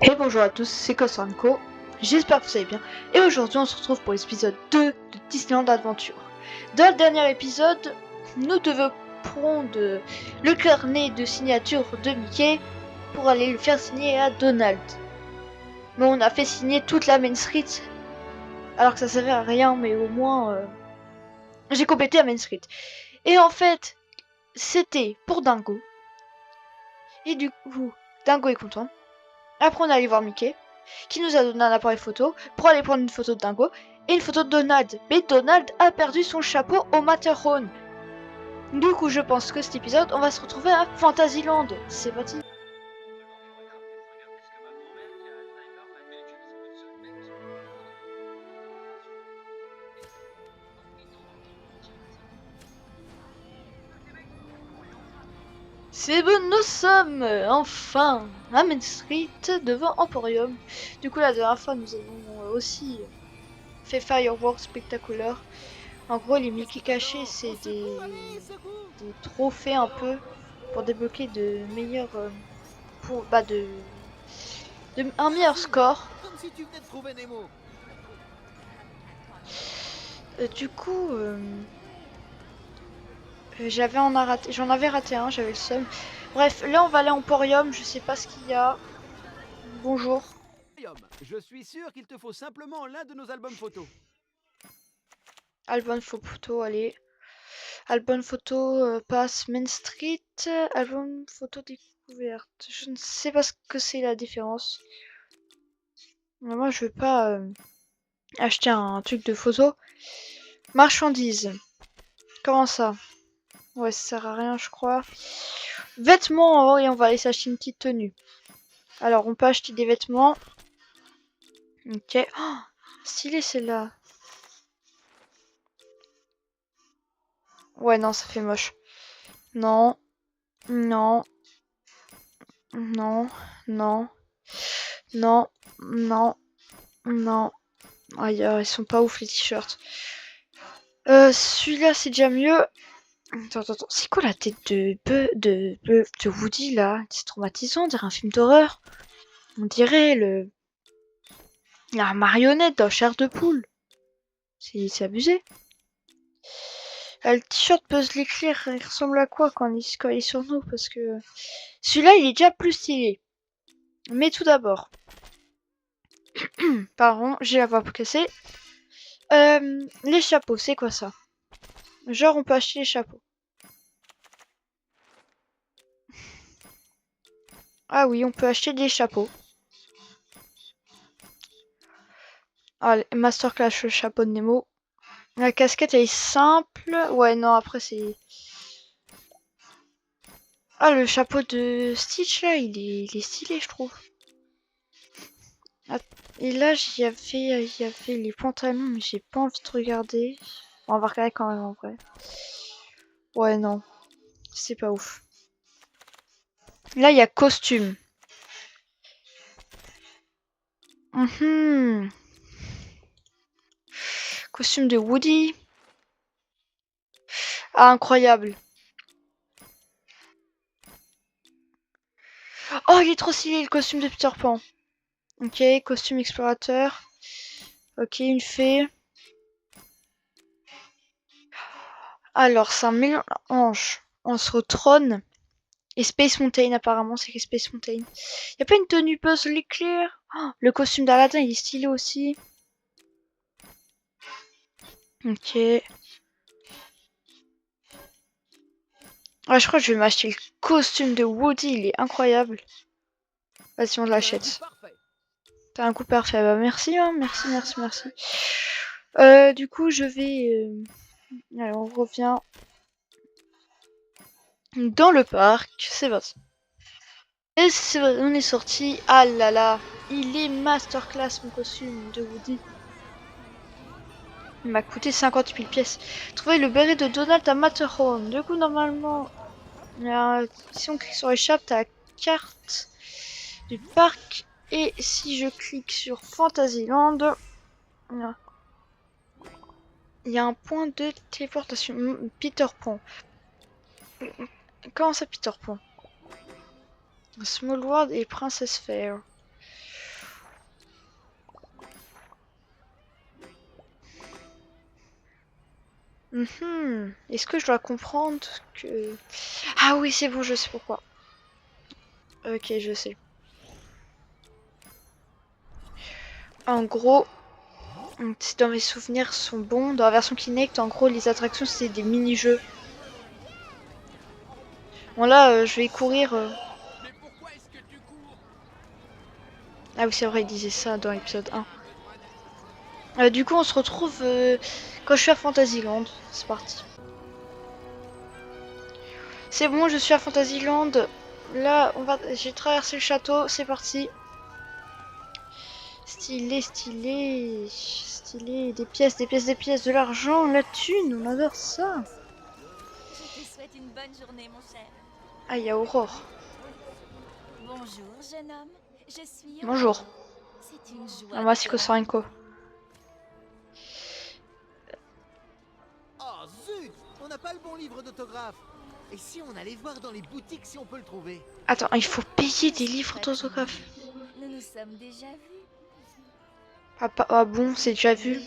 Et bonjour à tous, c'est Kosanko, j'espère que vous allez bien, et aujourd'hui on se retrouve pour l'épisode 2 de Disneyland Adventure. Dans le dernier épisode, nous développerons le carnet de signature de Mickey pour aller le faire signer à Donald. Mais on a fait signer toute la Main Street, alors que ça servait à rien, mais au moins j'ai complété la Main Street. Et en fait, c'était pour Dingo, et du coup, Dingo est content. Après on est allé voir Mickey, qui nous a donné un appareil photo pour aller prendre une photo de Dingo et une photo de Donald. Mais Donald a perdu son chapeau au Matterhorn. Du coup, je pense que cet épisode, on va se retrouver à Fantasyland. C'est parti. C'est bon, nous sommes enfin à Main Street devant Emporium. Du coup, la dernière fois, nous avons aussi fait Fireworks Spectacular. En gros, les Mickey cachés, c'est des trophées un peu pour débloquer de meilleurs un meilleur score. Comme si tu venais de trouver Nemo. Du coup, j'en avais raté un, j'avais le seum. Bref, là on va aller à Emporium, je sais pas ce qu'il y a. Bonjour. Je suis sûr qu'il te faut simplement l'un de nos albums photos. Album photo, allez. Album photo passe Main Street. Album photo découverte. Je ne sais pas ce que c'est la différence. Mais moi je veux pas acheter un truc de photo. Marchandises. Comment ça? Ouais, ça sert à rien, je crois. Vêtements, oh, et on va aller s'acheter une petite tenue. Alors, on peut acheter des vêtements. Ok. Oh, stylé celle-là. Ouais, non, ça fait moche. Non. Non. Non. Non. Non. Non. Non. Aïe, ils sont pas ouf les t-shirts. Celui-là, c'est déjà mieux. Attends. C'est quoi la tête de Woody là? C'est traumatisant, on dirait un film d'horreur. On dirait la marionnette dans Chair de poule. C'est abusé. Le t-shirt Buzz l'éclair, il ressemble à quoi quand il est sur nous? Parce que celui-là, il est déjà plus stylé. Mais tout d'abord, pardon, j'ai la voix cassée. Les chapeaux, c'est quoi ça? Genre, on peut acheter les chapeaux. Ah oui, on peut acheter des chapeaux. Ah, Masterclass, le chapeau de Nemo. La casquette, elle est simple. Ouais, non, après, c'est... Ah, le chapeau de Stitch, là, il est stylé, je trouve. Ah, et là, il y avait les pantalons, mais j'ai pas envie de regarder. Bon, on va regarder quand même, en vrai. Ouais, non, c'est pas ouf. Là, il y a costume. Costume de Woody. Ah, incroyable. Oh, il est trop stylé, le costume de Peter Pan. Ok, costume explorateur. Ok, une fée. Alors, c'est un mélange entre Tron et Space Mountain, apparemment. C'est que Space Mountain. Y a pas une tenue Buzz l'éclair? Oh, le costume d'Aladin, il est stylé aussi. Ok. Ah, je crois que je vais m'acheter le costume de Woody, il est incroyable. Vas-y, on l'achète. T'as un coup parfait. Bah, merci, hein. Merci. Du coup, je vais... Alors, on revient dans le parc. C'est parti. Et on est sorti. Ah là là. Il est masterclass, mon costume de Woody. Il m'a coûté 50 000 pièces. Trouver le béret de Donald à Matterhorn. Du coup, normalement... si on clique sur échappe, t'as la carte du parc. Et si je clique sur Fantasyland... Il y a un point de téléportation. Peter Pan. Comment ça, Peter Pan? Small World et Princess Fair. Est-ce que je dois comprendre que... Ah oui, c'est bon, je sais pourquoi. Ok, je sais. En gros, si dans mes souvenirs sont bons, dans la version Kinect, en gros, les attractions, c'est des mini-jeux. Bon là, je vais courir. Mais pourquoi est-ce que tu cours? Ah oui, c'est vrai, il disait ça dans l'épisode 1. Du coup, on se retrouve quand je suis à Fantasyland. C'est parti. C'est bon, je suis à Fantasyland. Là, j'ai traversé le château. C'est parti. Stylé, stylé, stylé. Des pièces, des pièces, des pièces, de l'argent, la thune. On adore ça. Je te souhaite une bonne journée, mon cher. Ah, il y a Aurore. Bonjour, jeune homme. Je suis Bonjour. Aurore. C'est une joie Ah, de moi, te c'est Kosarenko. Oh zut! On n'a pas le bon livre d'autographe. Et si on allait voir dans les boutiques si on peut le trouver? Attends, il faut payer des livres d'autographes. Nous nous sommes déjà vus. Ah bon, c'est déjà vu.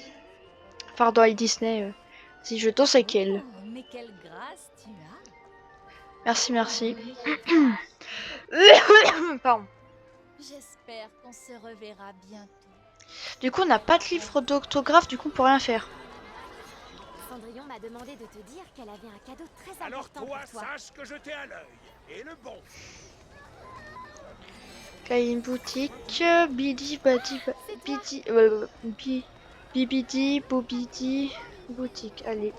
Pardon, à Disney. Si je danse avec elle. Oh, mais quelle grâce tu as. Merci, merci. Pardon. J'espère qu'on se reverra bientôt. Du coup, on n'a pas de livre d'autographe, du coup, on peut rien faire. Cendrillon m'a demandé de te dire qu'elle avait un cadeau très Alors important toi, pour toi. sache que je t'ai à l'œil. Et le bon. Là, il y a une boutique. Bidi, badi, bidi, bibidi, bobidi, boutique. Allez.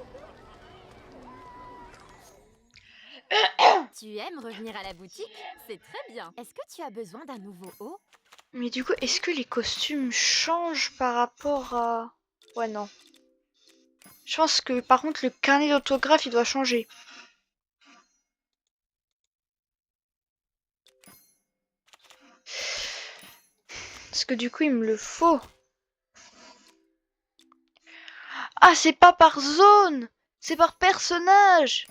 Tu aimes revenir à la boutique? C'est très bien. Est-ce que tu as besoin d'un nouveau haut? Mais du coup, est-ce que les costumes changent par rapport à... Ouais, non. Je pense que, par contre, le carnet d'autographe, il doit changer. Parce que du coup, il me le faut. Ah, c'est pas par zone! C'est par personnage!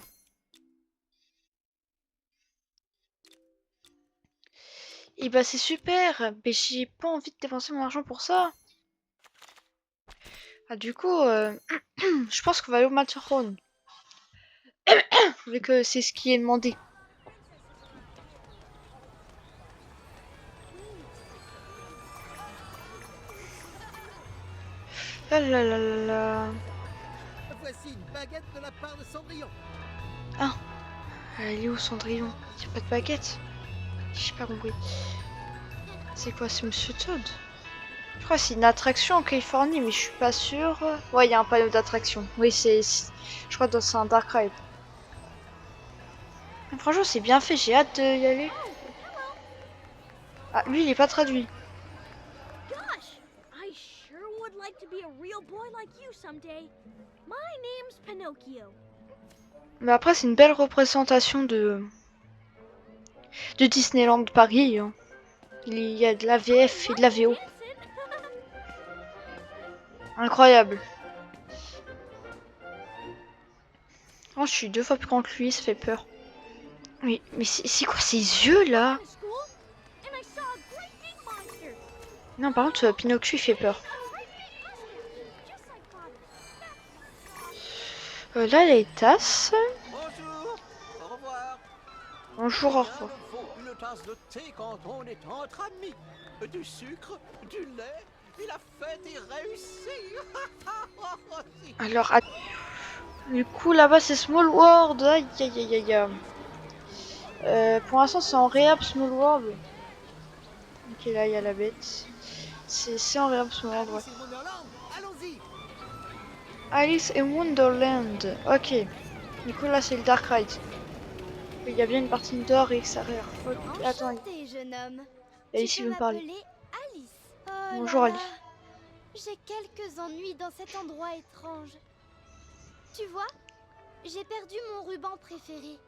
Et bah c'est super, mais j'ai pas envie de dépenser mon argent pour ça. Ah du coup, je pense qu'on va aller au Matterhorn. Vu que c'est ce qui est demandé. Ah là là là là. Voici une baguette de la part de Cendrillon. Ah, elle est où Cendrillon? Y'a pas de baguette? J'ai pas compris. C'est quoi, c'est Monsieur Toad? Je crois que c'est une attraction en Californie, mais je suis pas sûre. Ouais, il y a un panneau d'attraction. Oui, je crois que c'est un Dark Ride. Franchement, c'est bien fait, j'ai hâte d'y aller. Ah, lui, il est pas traduit. Gosh, I sure would like to be a real boy like you someday. My name's Pinocchio. Mais après, c'est une belle représentation de Disneyland Paris. Hein. Il y a de la VF et de la VO. Incroyable. Oh, je suis 2 fois plus grand que lui, ça fait peur. Mais c'est quoi ces yeux là? Non, par contre, Pinocchio il fait peur. Là, les tasses. Bonjour. Au revoir. Bonjour, au revoir. Il faut une tasse de thé quand on est entre amis. Du sucre, du lait, et la fête est réussie. Alors, du coup, là-bas, c'est Small World. Aïe, aïe, aïe, aïe. Pour l'instant, c'est en réhab Small World. Ok, là, il y a la bête. C'est en réhab Small World, ouais. C'est Wonderland. Allons-y. Alice in Wonderland. Ok. Du coup, là, c'est le Dark Ride. Il y a bien une partie indoor et extérieure. Ok, attends. Enchantée, jeune homme. Et ici, Tu il peux veut me parler. m'appeler Alice. Oh Bonjour, là là. Alice. J'ai quelques ennuis dans cet endroit étrange. Tu vois, j'ai perdu mon ruban préféré.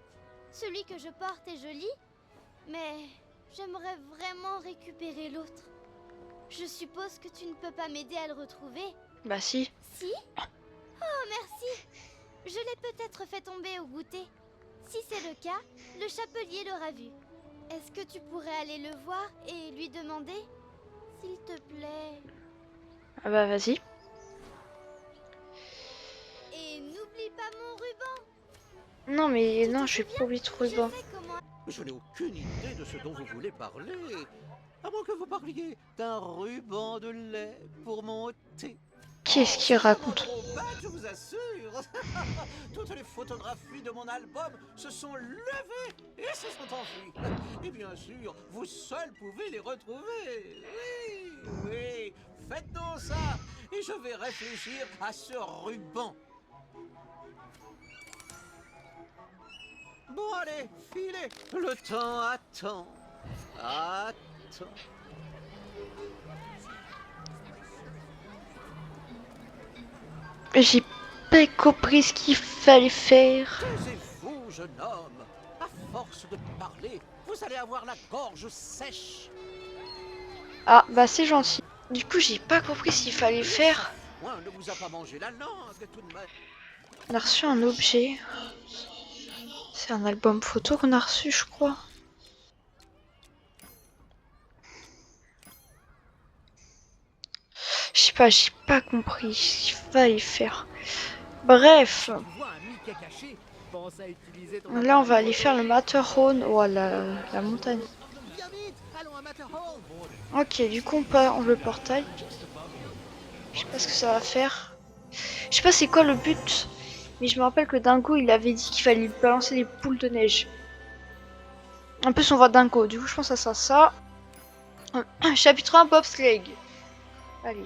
Celui que je porte est joli, mais j'aimerais vraiment récupérer l'autre. Je suppose que tu ne peux pas m'aider à le retrouver. Bah si. Si? Oh, merci. Je l'ai peut-être fait tomber au goûter. Si c'est le cas, le chapelier l'aura vu. Est-ce que tu pourrais aller le voir et lui demander? S'il te plaît. Ah bah vas-y. Et n'oublie pas mon ruban. Non, mais Tu non, te je vais souviens pas oublier trop J'ai ruban. fait comment... Je n'ai aucune idée de ce dont vous voulez parler. À moins que vous parliez d'un ruban de lait pour mon thé. Qu'est-ce qu'il C'est vraiment raconte? trop bête, je vous assure. Toutes les photographies de mon album se sont levées et se sont enfuies. Et bien sûr, vous seuls pouvez les retrouver. Oui, oui, faites donc ça. Et je vais réfléchir à ce ruban. Bon, allez, filez. Le temps attend. Attends. J'ai pas compris ce qu'il fallait faire. Taisez-vous, jeune homme. À force de parler, vous allez avoir la gorge sèche. Ah, bah c'est gentil. Du coup, j'ai pas compris ce qu'il fallait faire. Moi, ne vous a pas mangé la langue, tout de même. On a reçu un objet. C'est un album photo qu'on a reçu, je crois. Je sais pas, j'ai pas compris ce qu'il fallait faire. Bref, là on va aller faire le Matterhorn. Oh, la montagne. Bien vite, allons à Matterhorn. Ok, du coup on veut le portail. Je sais pas ce que ça va faire. Je sais pas c'est quoi le but. Mais je me rappelle que Dingo il avait dit qu'il fallait balancer des boules de neige. En plus on voit Dingo, du coup je pense que ça sera ça. Chapitre 1 bobsleigh. Allez.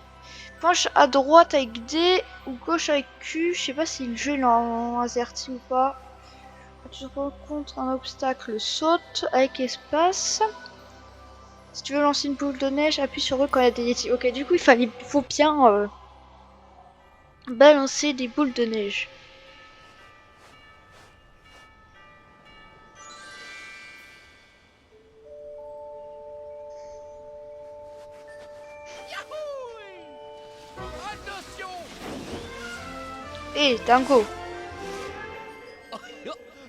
Penche à droite avec D ou gauche avec Q. Je sais pas si le jeu est en AZERTY ou pas. Quand tu rencontres un obstacle, saute avec espace. Si tu veux lancer une boule de neige, appuie sur eux quand il y a des Yeti. Ok, du coup il faut bien balancer des boules de neige. Attention! Hé, Dingo.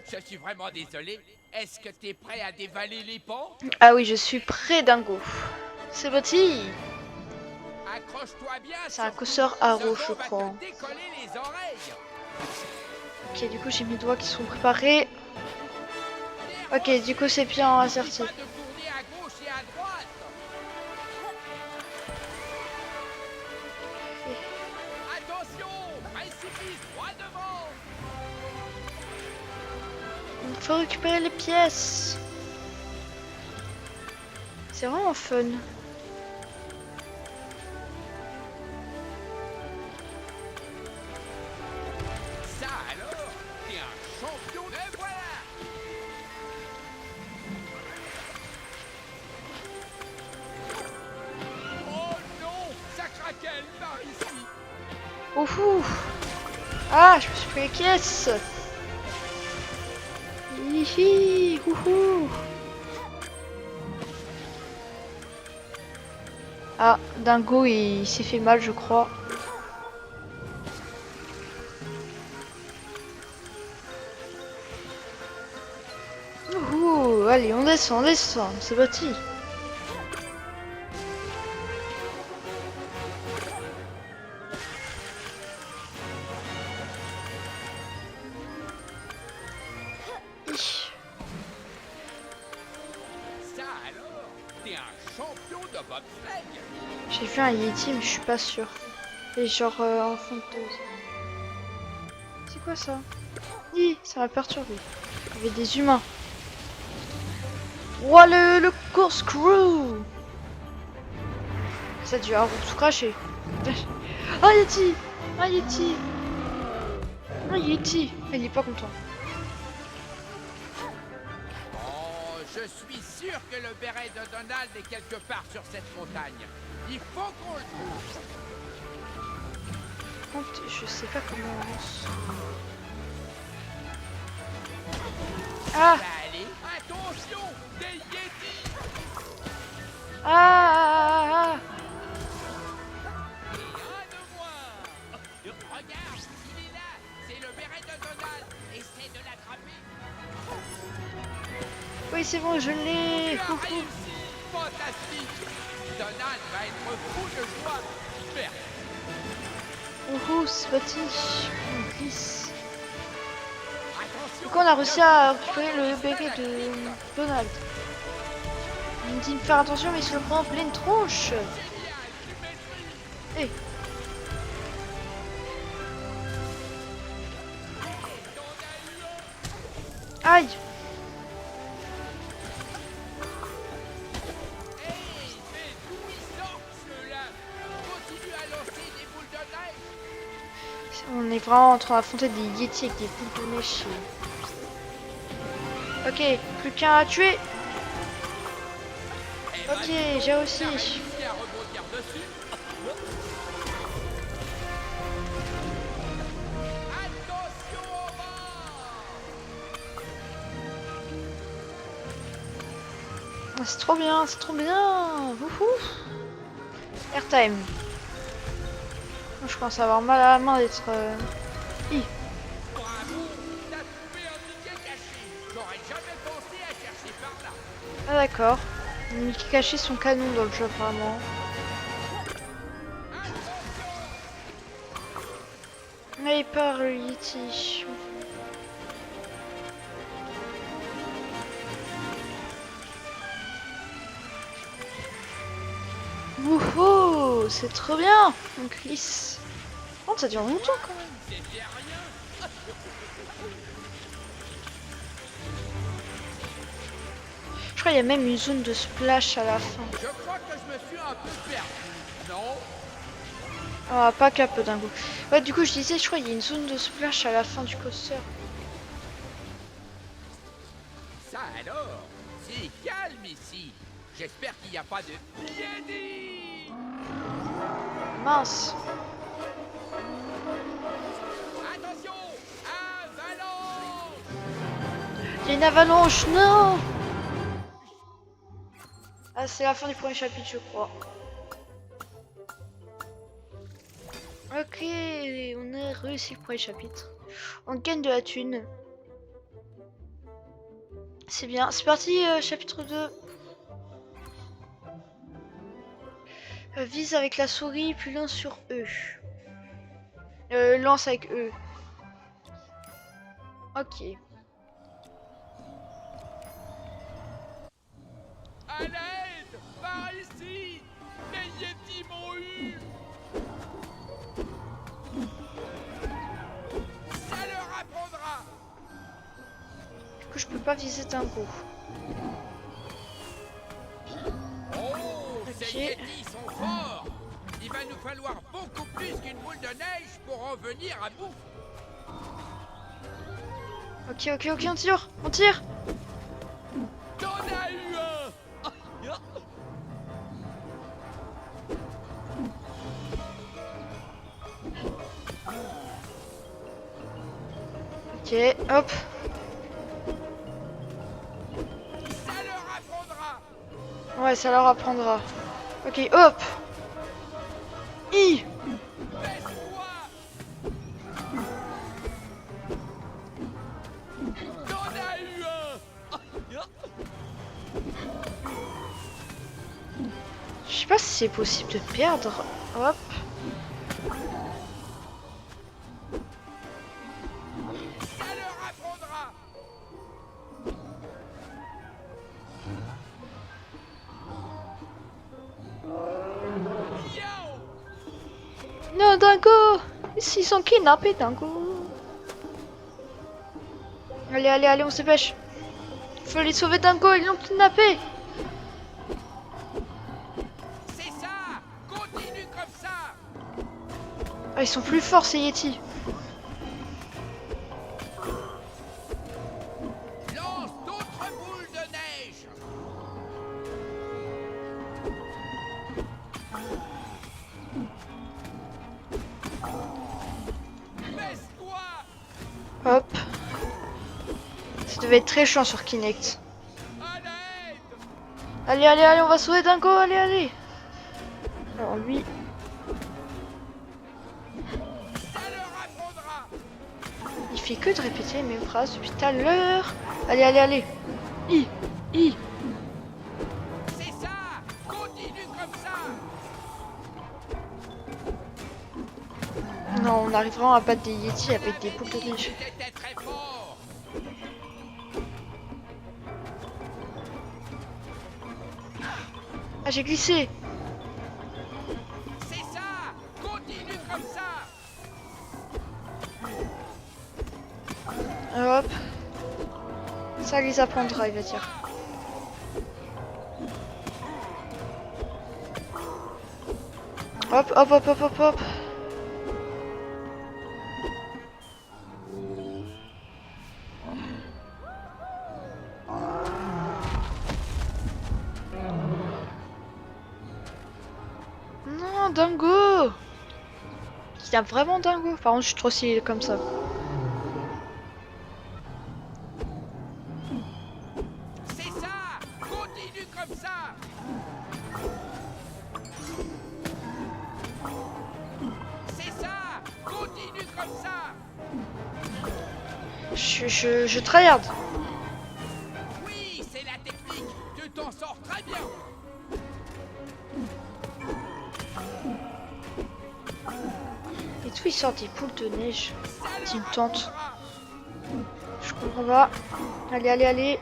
Je suis vraiment désolé. Est-ce que t'es prêt à dévaler les ponts? Ah oui, je suis prêt, Dingo. C'est parti. Accroche-toi bien. C'est un surtout. casseur à Ce roue, vent je va te crois. décoller les oreilles. Ok, du coup j'ai mes doigts qui sont préparés. Ok, du coup c'est bien AZERTY. Pas de tourner à gauche et à droite. Attention, précipice droit devant. Il faut récupérer les pièces. C'est vraiment fun. Ça alors, t'es un champion de voilà. Oh non, ça craquelle par ici. Ouhou. Ah, je me suis pris les caisses. Hihi, ouhou. Ah, Dingo il s'est fait mal je crois. Ouhou, allez on descend, c'est parti. Ça alors, t'es un champion de bobsleigh. J'ai vu un Yeti mais je suis pas sûre. Et genre en fond de... C'est quoi ça? Hi, ça m'a perturbé. Il y avait des humains. Ouah le corkscrew. Ça a dû avoir tout craché. Ah Yeti. Ah Yeti. Ah Yeti. Il est pas content. Oh, je suis sûr que le béret de Donald est quelque part sur cette montagne. Il faut qu'on le trouve. Par contre, je sais pas comment on lance. Ah. Allez, attention, des Yetis. Ah. Et un de moins. Regarde, il est là. C'est le béret de Donald. Essaie de l'attraper. Oui c'est bon, je l'ai. Tu as réussi. Fantastique. Donald va être fou de joie. Merde. Ouhou, c'est parti. On glisse. Attention. Donc on a réussi à récupérer le béret de Donald. Il me dit de faire attention mais il se le prend en pleine tronche. Génial, tu maîtrises. Eh. Aïe. Hey, mais d'où ils sortent ceux-là? Continue à lancer des boules de neige. On est vraiment en train d'affronter des Yétis avec des boules de neige. Ok, plus qu'un à tuer. Eh ben, Ok, dis donc, j'ai aussi. t'as réussi à rebondir dessus. Attention au bord. Ah, c'est trop bien, c'est trop bien. Wouhou. Airtime. Je commence à avoir mal à la main d'être... Bravo, t'as trouvé un Mickey caché. J'aurais jamais pensé à chercher par là. Ah d'accord. Les Mickey cachés sont canons dans le jeu apparemment. Allez, par le Yeti. Wouhou, c'est trop bien. On glisse. Oh, ça dure longtemps quand même. C'est bien rien. Je crois qu'il y a même une zone de splash à la fin. Je crois que je me suis un peu perdu. Non? Ah, pas cap d'un coup. Ouais, du coup, je disais, je crois qu'il y a une zone de splash à la fin du coaster. Ça alors? C'est calme ici. J'espère qu'il n'y a pas de Yeti. Mince. Attention! Avalanche! Il y a une avalanche, non. Ah, c'est la fin du premier chapitre, je crois. Ok, on a réussi le premier chapitre. On gagne de la thune. C'est bien. C'est parti, chapitre 2. Vise avec la souris, puis lance sur E. Lance avec E. Ok. À l'aide! Par ici! Les Yetis m'ont eu! Ça leur apprendra! Du coup, je peux pas viser Dingo. Oh! Ok. Ces Yetis sont forts! Il va nous falloir beaucoup plus qu'une boule de neige pour en venir à bout! Ok, ok, ok, on tire. On tire. T'en as eu un! Ok, hop. Ça leur apprendra! Ouais, ça leur apprendra. Ok, hop. I. Baisse-toi! T'en as eu un! Je sais pas si c'est possible de perdre. Hop. Ça leur apprendra! Yo! Non, Dingo. Ils sont kidnappés, Dingo. Allez, allez, allez, on se dépêche. Faut les sauver, Dingo. Ils l'ont kidnappé. C'est ça! Continue comme ça! Ah, ils sont plus forts, ces Yeti. Lance d'autres boules de neige! Baisse-toi! Hop. Ça devait être très chiant sur Kinect. À l'aide! Allez, allez, allez, on va sauver Dingo. Allez, allez. Alors lui. Ça leur apprendra! Il fait que de répéter les mêmes phrases depuis tout à l'heure. Allez, allez, allez. I. C'est ça! Continue comme ça! on arrive vraiment à battre des Yétis avec des boules de neige. C'était très fort. Ah, j'ai glissé. C'est ça. Continue comme ça. Hop. Ça les apprendra, il va dire. Hop, hop, hop, hop, hop, hop. Non, dingo. Il y a vraiment dingo. Par contre, je suis trop stylé comme ça. C'est ça. Continue comme ça. C'est ça. Continue comme ça. Je tryhard. Oui, c'est la technique. Tu t'en sors très bien. Et tout, il sort des boules de neige. Ça le Qui me tente. rapprendra. Je comprends pas. Allez, allez, allez.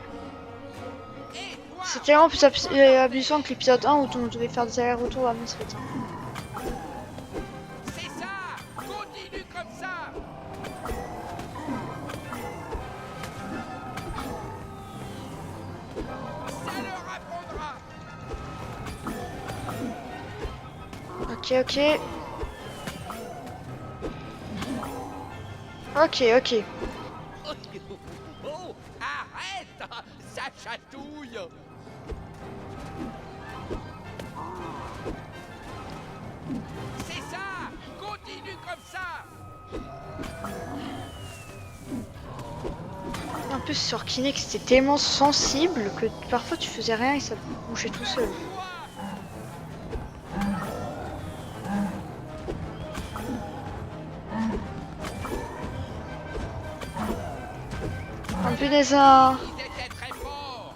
Et toi, C'est tellement plus amusant que l'épisode 1 où on devait faire des allers-retours à Monsfet. c'est ça. Continue comme ça. Ça leur apprendra. Ok, ok. Ok, ok. Oh, arrête. Ça chatouille. C'est ça. Continue comme ça. En plus, sur Kinect, c'était tellement sensible que parfois tu faisais rien et ça bougeait tout seul. Un peu des uns. Ils étaient très forts.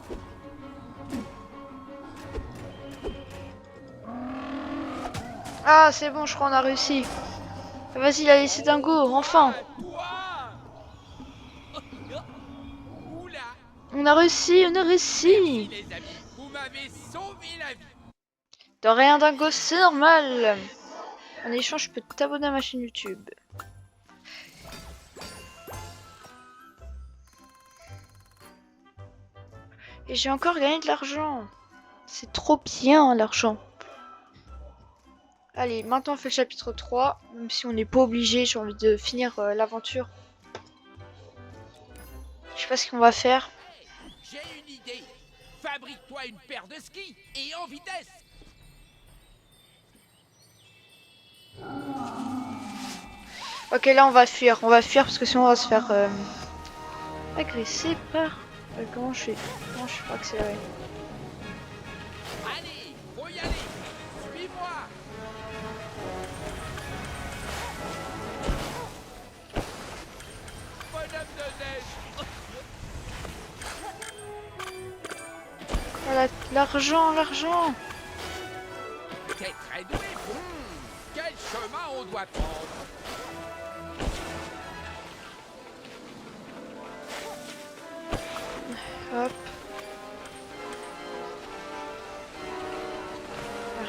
Ah, c'est bon, je crois qu'on a réussi. Vas-y, il a laissé dingo, enfin. Toi. Oula. On a réussi, on a réussi. Les amis, vous m'avez sauvé la vie. De rien, dingo, c'est normal. En échange, je peux t'abonner à ma chaîne YouTube. Et j'ai encore gagné de l'argent. C'est trop bien, l'argent. Allez, maintenant on fait le chapitre 3. Même si on n'est pas obligé, j'ai envie de finir l'aventure. Je sais pas ce qu'on va faire. Hey, j'ai une idée. Fabrique-toi une paire de skis et en vitesse. Ok, là on va fuir. On va fuir parce que sinon on va se faire agresser par... comment je fais pas accélérer. Allez, faut y aller. Suis-moi. Bonhomme de neige. Voilà, l'argent, l'argent. T'es très doué. Quel chemin on doit prendre? Hop.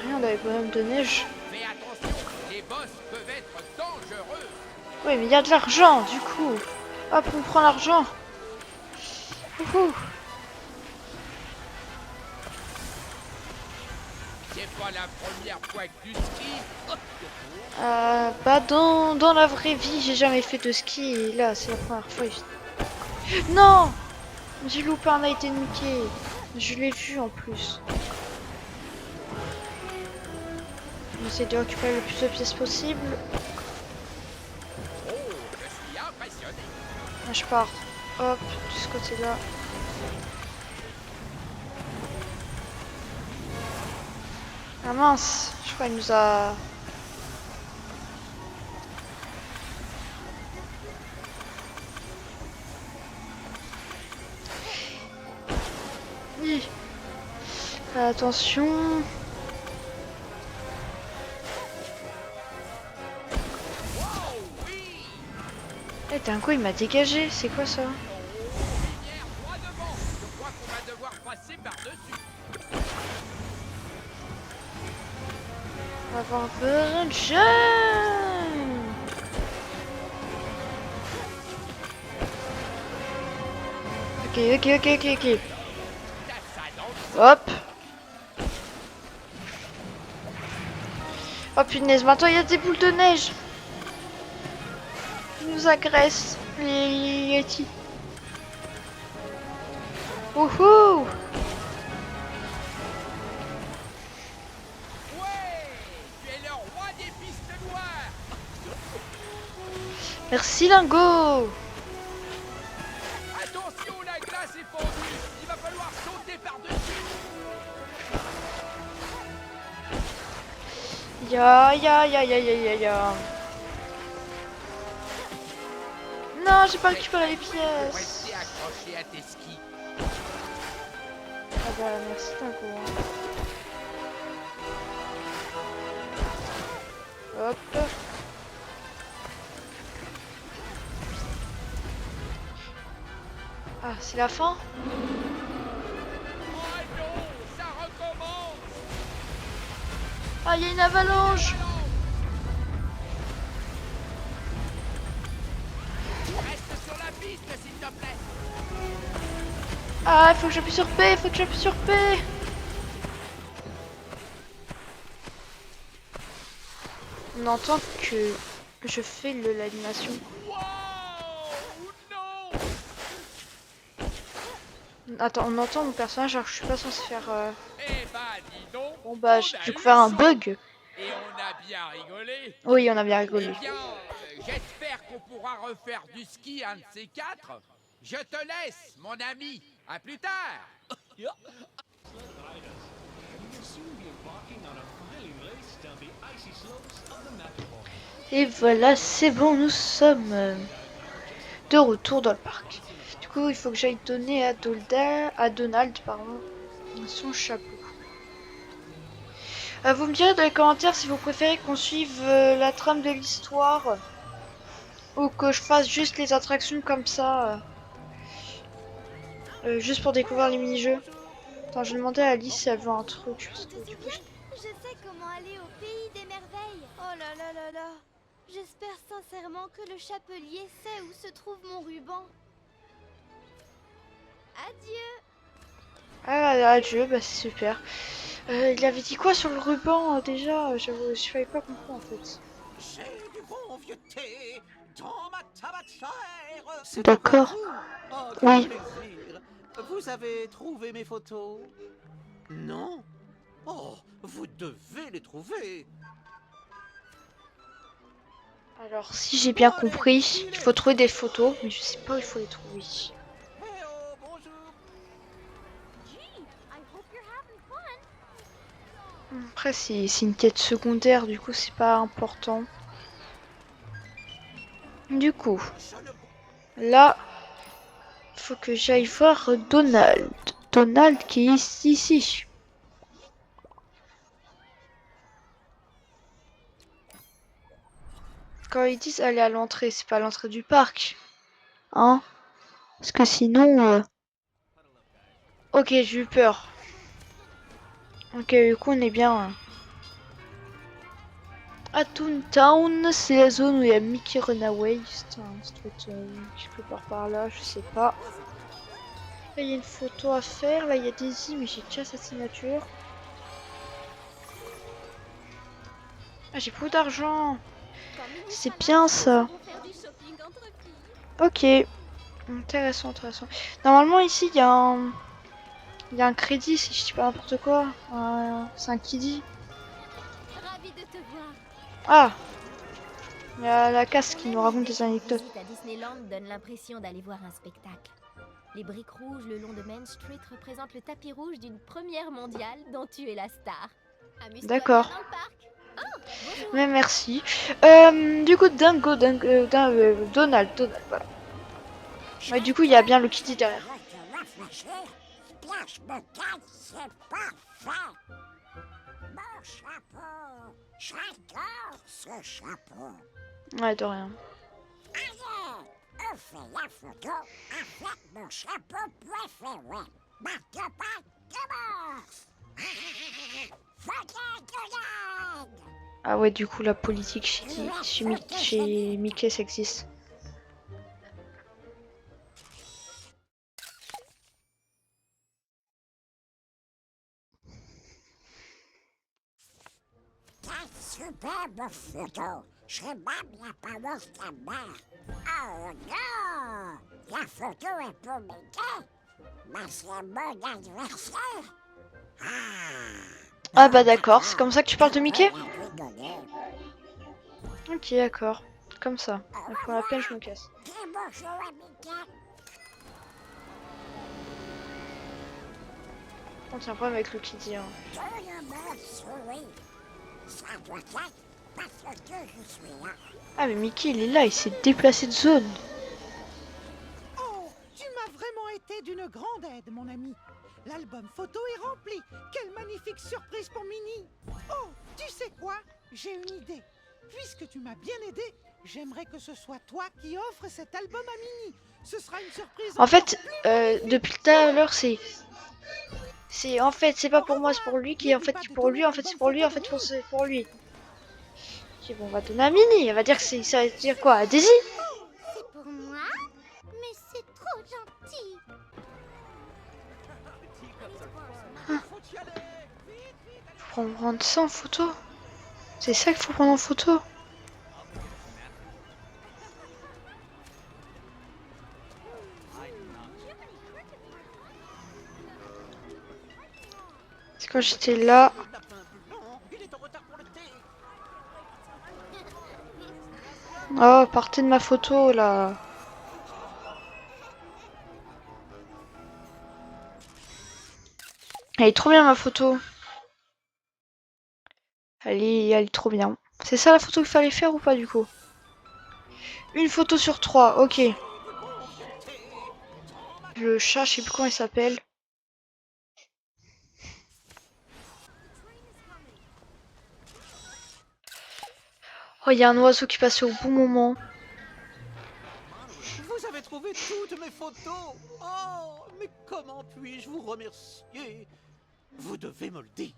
Rien dans les bonhommes de neige. Fais attention, les boss peuvent être dangereux. Oui, mais il y a de l'argent, du coup. Hop, on prend l'argent. Wouhou. C'est pas la première fois que tu skis. Bah dans la vraie vie, j'ai jamais fait de ski et là, c'est la première fois. Non, j'ai loupé un item Mickey. Je l'ai vu en plus. On essaie de récupérer le plus de pièces possible. Oh, je suis impressionné. Là, je pars. Hop, de ce côté-là. Ah mince, je crois qu'il nous a... Oui. Attention. Wow, oui, Eh, d'un coup, il m'a dégagé. C'est quoi ça? Lumière droit devant. Je crois qu'on va devoir passer par-dessus. On va voir Virgin. Ok. T'as ça dans le Hop. Oh punaise, maintenant il y a des boules de neige. Ils nous agressent, les Yeti. Wouhou! Ouais, tu es le roi des pistes noires. Merci Lingo! Attention, la glace est fondue. Il va falloir sauter par-dessus. Ya. Non, j'ai pas récupéré les pièces. Rester accroché à tes skis. Ah bah merci Lingo. Hop. Ah, c'est la fin? Oh non, ça recommence. Ah, il y a une avalanche! Reste sur la piste, s'il te plaît. Ah, il faut que j'appuie sur P, On entend que je fais l'animation. Wow, non. Attends, on entend mon personnage alors que je suis pas censé faire... Eh ben, dis donc. Bon bah, on j'ai a découvert un eu bug. Et on a bien rigolé. Oui, on a bien rigolé. Eh bien, j'espère qu'on pourra refaire du ski un de ces quatre. Je te laisse, mon ami. À plus tard. Et voilà, c'est bon, nous sommes de retour dans le parc. Du coup, il faut que j'aille donner à Donald, pardon, son chapeau. Vous me direz dans les commentaires si vous préférez qu'on suive la trame de l'histoire ou que je fasse juste les attractions comme ça, juste pour découvrir les mini-jeux. Attends, je vais demander à Alice si elle veut un truc. Parce Tu que, te du coup, souviens? Je sais comment aller au pays des merveilles. Oh là là là là. J'espère sincèrement que le chapelier sait où se trouve mon ruban. Adieu. Ah, adieu, bah c'est super. Il avait dit quoi sur le ruban déjà? Je savais pas comprendre en fait. J'ai du bon vieux thé dans ma tabatière. C'est D'accord. encore vous. Oh, Oui. quel plaisir. Vous avez trouvé mes photos? Non? Oh, vous devez les trouver. Alors, si j'ai bien compris, il faut trouver des photos, mais je sais pas où il faut les trouver. Eh oh, bonjour. Gee, I hope you're having fun. Après, c'est une quête secondaire, du coup, c'est pas important. Du coup, là, il faut que j'aille voir Donald. Donald qui est ici. Quand ils disent aller à l'entrée, c'est pas à l'entrée du parc. Hein? Parce que sinon... Ok, j'ai eu peur. Ok, du coup, on est bien. À Toontown, c'est la zone où il y a Mickey Runaway. Ça doit être quelque part par là, je sais pas. Là, il y a une photo à faire. Là, il y a Daisy, mais j'ai déjà sa signature. Ah, j'ai beaucoup d'argent. C'est bien ça. Ok. Intéressant. Normalement, ici, il y a un crédit, si je dis pas n'importe quoi. C'est un kiddie. Ravie de te voir. Ah! Il y a la casse qui nous raconte des anecdotes. Visite à Disneyland donne l'impression d'aller voir un spectacle. Les briques rouges le long de Main Street représentent le tapis rouge d'une première mondiale dont tu es la star. Amuse-toi D'accord. bien dans le parc. Oh, bonjour. Mais merci. Du coup, Donald, voilà. Ouais, du coup, il y a bien le kitty derrière. Ouais, de rien. fait la photo avec mon chapeau préféré. Marque-pas commence. Photo de l'aide. Ah ouais, du coup, la politique chez Mickey, ça existe. Superbe photo. Je même la pendant ta mère. Oh non! La photo est pour Mickey. Mais c'est mon adversaire. Ah bah d'accord, c'est comme ça que tu parles de Mickey? Ok, d'accord. Comme ça. Pour la peine, je me casse. Dis bonjour à Mickey. On tient un problème avec le Kiddy. Hein. Tout le monde sourit. Ça doit être parce que je suis là. Ah mais Mickey, il est là, il s'est déplacé de zone. Oh, tu m'as vraiment été d'une grande aide, mon ami. L'album photo est rempli. Quelle magnifique surprise pour Minnie. Oh, tu sais quoi? J'ai une idée. Puisque tu m'as bien aidé, j'aimerais que ce soit toi qui offres cet album à Minnie. Ce sera une surprise. En fait, depuis tout à l'heure, c'est pas pour moi, c'est pour lui qui est en fait pour lui, en fait c'est pour lui, en fait c'est pour lui. Ok, bon, on va donner à Minnie, elle va dire que ça veut dire quoi, à Daisy? C'est pour moi? Mais c'est trop gentil. Faut prendre ça en photo. C'est ça qu'il faut prendre en photo. C'est quand j'étais là. Oh, partez de ma photo là. Elle est trop bien ma photo. Elle est trop bien. C'est ça la photo qu'il fallait faire ou pas du coup? Une photo sur 3, ok. Le chat, je sais plus comment il s'appelle. Oh, il y a un oiseau qui passait au bon moment. Vous avez trouvé toutes mes photos. Oh, mais comment puis-je vous remercier? Vous devez me le dire.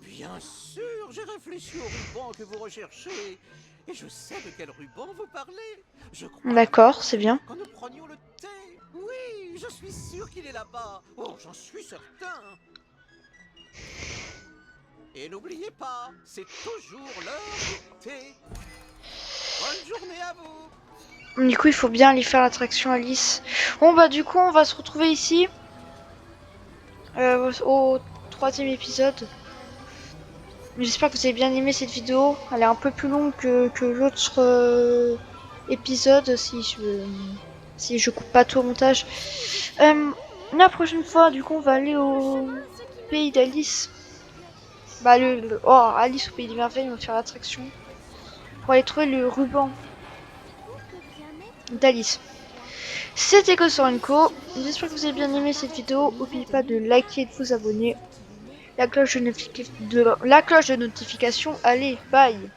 Bien sûr, j'ai réfléchi au ruban que vous recherchez. Et je sais de quel ruban vous parlez. Je crois D'accord, c'est bien. quand nous prenions le thé. Oui, je suis sûr qu'il est là-bas. Oh, j'en suis certain. Et n'oubliez pas, c'est toujours l'heure du thé. Bonne journée à vous. Du coup, il faut bien aller faire l'attraction Alice. Bon, bah, du coup, on va se retrouver ici. Au 3e épisode. J'espère que vous avez bien aimé cette vidéo. Elle est un peu plus longue que l'autre épisode si je coupe pas tout au montage. La prochaine fois, du coup, on va aller au pays d'Alice. Bah, Alice au pays des merveilles, on va faire l'attraction. Pour aller trouver le ruban d'Alice. C'était Kosorenko. J'espère que vous avez bien aimé cette vidéo. N'oubliez pas de liker et de vous abonner. La cloche de notification. Allez, bye.